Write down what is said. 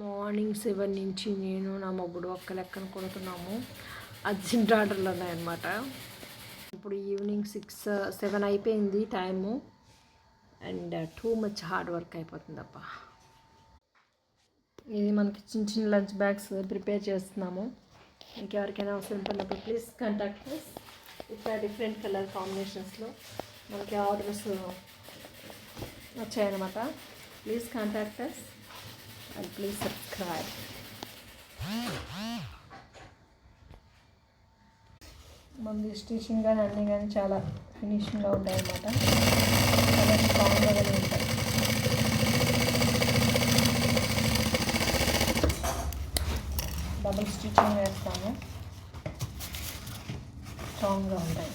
Morning 7 నుంచి నేను నా మొగుడు ఒక్క లెక్కన కొడుతున్నాము. అర్జెంట్ ఆర్డర్లు ఉన్నాయన్నమాట. ఇప్పుడు ఈవినింగ్ 7 అయిపోయింది time. And too much hard work అయిపోతుందప్ప. ఇది మనకి చిన్న చిన్న లంచ్ బ్యాగ్స్ ప్రిపేర్ చేస్తున్నాము. ఇంకెవరికైనా అవసరం పడినప్పుడు ప్లీజ్ కాంటాక్ట్ us. ఇట్లా డిఫరెంట్ కలర్ కాంబినేషన్స్లో మనకి ఆర్డర్స్ వచ్చాయన్నమాట. Please contact us and please subscribe. మన స్టిచింగ్ కానీ అన్నీ కానీ చాలా ఫినిషింగ్గా ఉంటాయి అన్నమాట. చాలా స్ట్రాంగ్గా ఉంటాయి. డబుల్ స్టిచ్చింగ్ వేస్తాము, స్ట్రాంగ్గా ఉంటాయి.